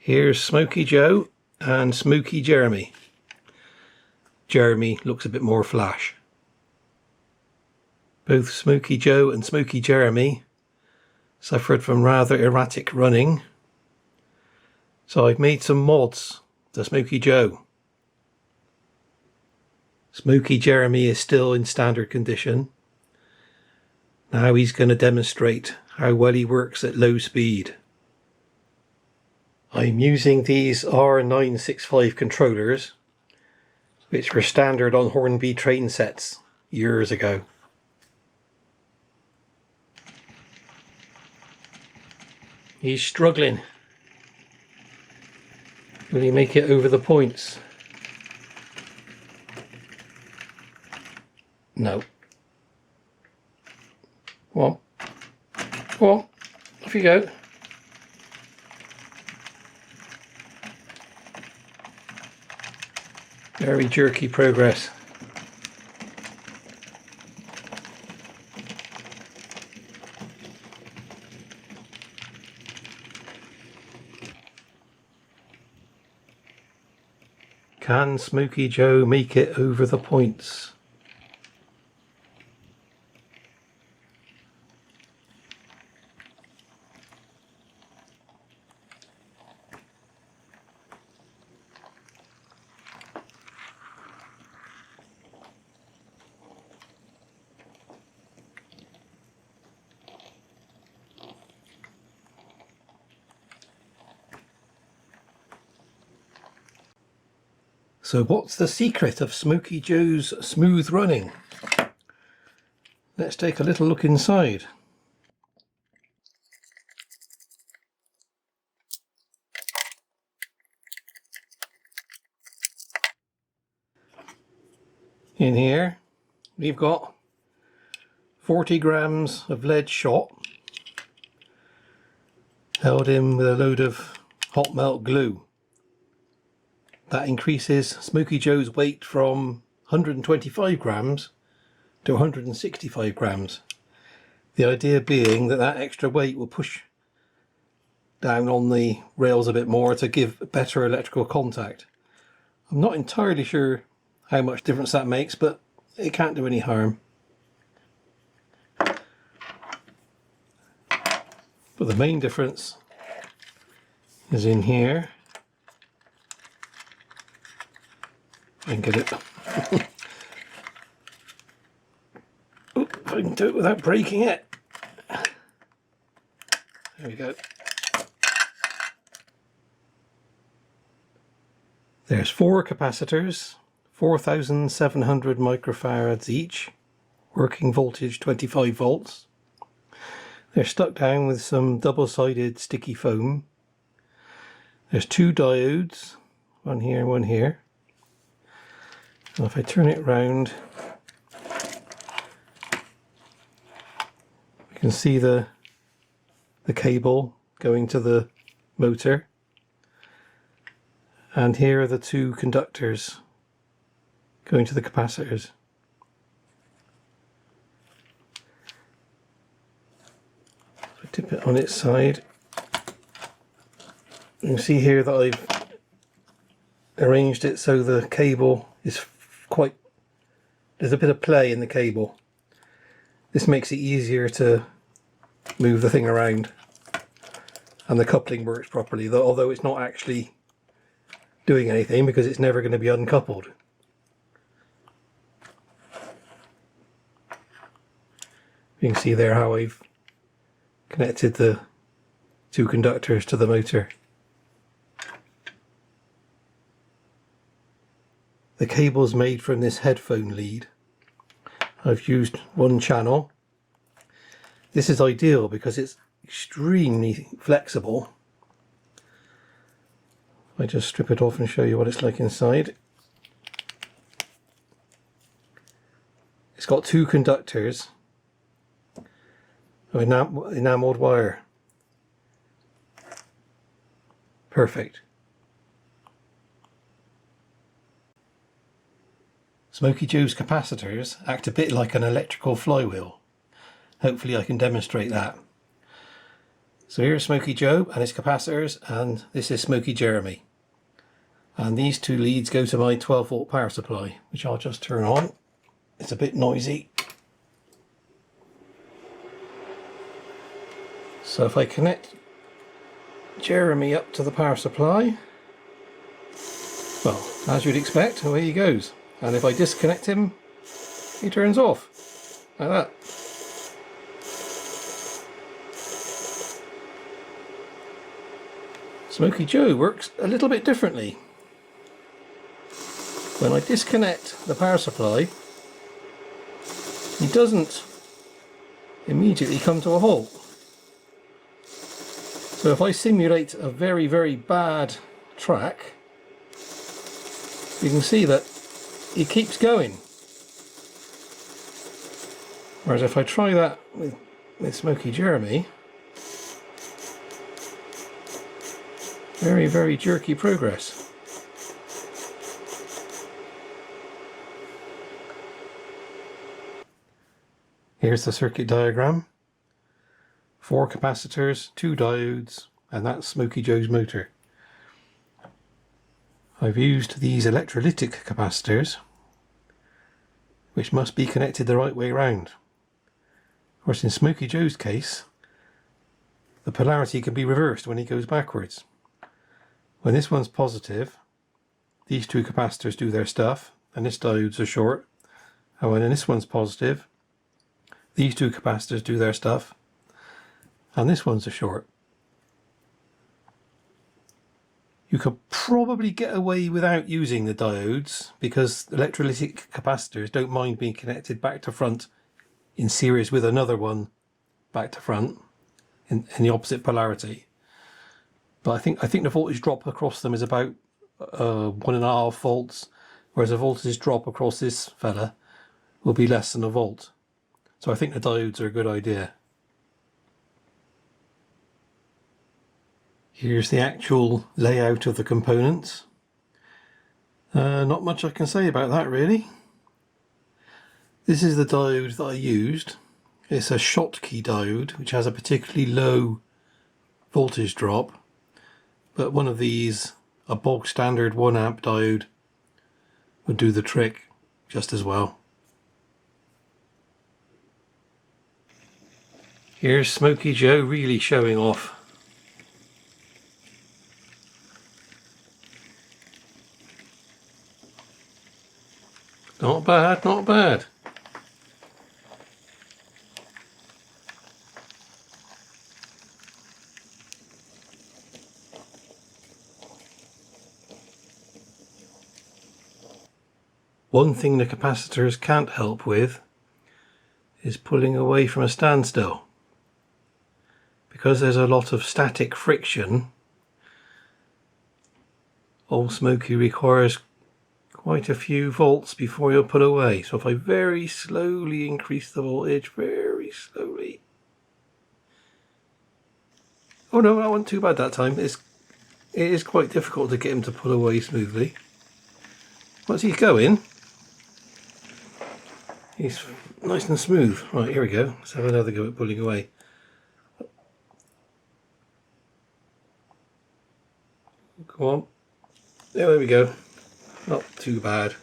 Here's Smokey Joe and Smokey Jeremy. Jeremy looks a bit more flash. Both Smokey Joe and Smokey Jeremy suffered from rather erratic running, so I've made some mods to Smokey Joe. Smokey Jeremy is still in standard condition. Now he's going to demonstrate how well he works at low speed. I'm using these R965 controllers, which were standard on Hornby train sets years ago. He's struggling. Will he make it over the points? No. Come on. Come on. Off you go. Very jerky progress. Can Smokey Joe make it over the points? So what's the secret of Smokey Joe's smooth running? Let's take a little look inside. In here we've got 40 grams of lead shot held in with a load of hot melt glue. That increases Smokey Joe's weight from 125 grams to 165 grams. The idea being that that extra weight will push down on the rails a bit more to give better electrical contact. I'm not entirely sure how much difference that makes, but it can't do any harm. But the main difference is in here. I can get it. Oop, if I can do it without breaking it. There we go. There's 4 capacitors, 4,700 microfarads each, working voltage 25 volts. They're stuck down with some double-sided sticky foam. There's 2 diodes, one here and one here. And if I turn it round, you can see the cable going to the motor. And here are the 2 conductors going to the capacitors. If I tip it on its side, you can see here that I've arranged it so the cable is there's a bit of play in the cable. This makes it easier to move the thing around, and the coupling works properly, although it's not actually doing anything because it's never going to be uncoupled. You can see there how I've connected the 2 conductors to the motor. The cable's made from this headphone lead. I've used 1 channel. This is ideal because it's extremely flexible. I just strip it off and show you what it's like inside. It's got 2 conductors of enameled wire. Perfect. Smokey Joe's capacitors act a bit like an electrical flywheel. Hopefully I can demonstrate that. So here's Smokey Joe and his capacitors, and this is Smokey Jeremy. And these two leads go to my 12 volt power supply, which I'll just turn on. It's a bit noisy. So if I connect Jeremy up to the power supply, well, as you'd expect, away he goes. And if I disconnect him, he turns off, like that. Smokey Joe works a little bit differently. When I disconnect the power supply, he doesn't immediately come to a halt. So if I simulate a very, very bad track, you can see that he keeps going. Whereas if I try that with Smokey Jeremy, very, very jerky progress. Here's the circuit diagram. 4 capacitors, 2 diodes, and that's Smokey Joe's motor. I've used these electrolytic capacitors, which must be connected the right way round. Of course, in Smokey Joe's case, the polarity can be reversed when he goes backwards. When this one's positive, these 2 capacitors do their stuff, and this diode's a short. And when this one's positive, these 2 capacitors do their stuff, and this one's a short. You could probably get away without using the diodes, because electrolytic capacitors don't mind being connected back to front in series with another one back to front in the opposite polarity. But I think the voltage drop across them is about 1.5 volts, whereas a voltage drop across this fella will be less than a volt. So I think the diodes are a good idea. Here's the actual layout of the components. Not much I can say about that really. This is the diode that I used. It's a Schottky diode, which has a particularly low voltage drop. But one of these, a bog standard 1 amp diode, would do the trick just as well. Here's Smokey Joe really showing off. Not bad, not bad. One thing the capacitors can't help with is pulling away from a standstill. Because there's a lot of static friction, old Smokey requires quite a few volts before you'll pull away. So if I very slowly increase the voltage, very slowly. Oh no, that wasn't too bad that time. It is quite difficult to get him to pull away smoothly. Once he's going, he's nice and smooth. Right, here we go. Let's have another go at pulling away. Go on. There we go. Not too bad.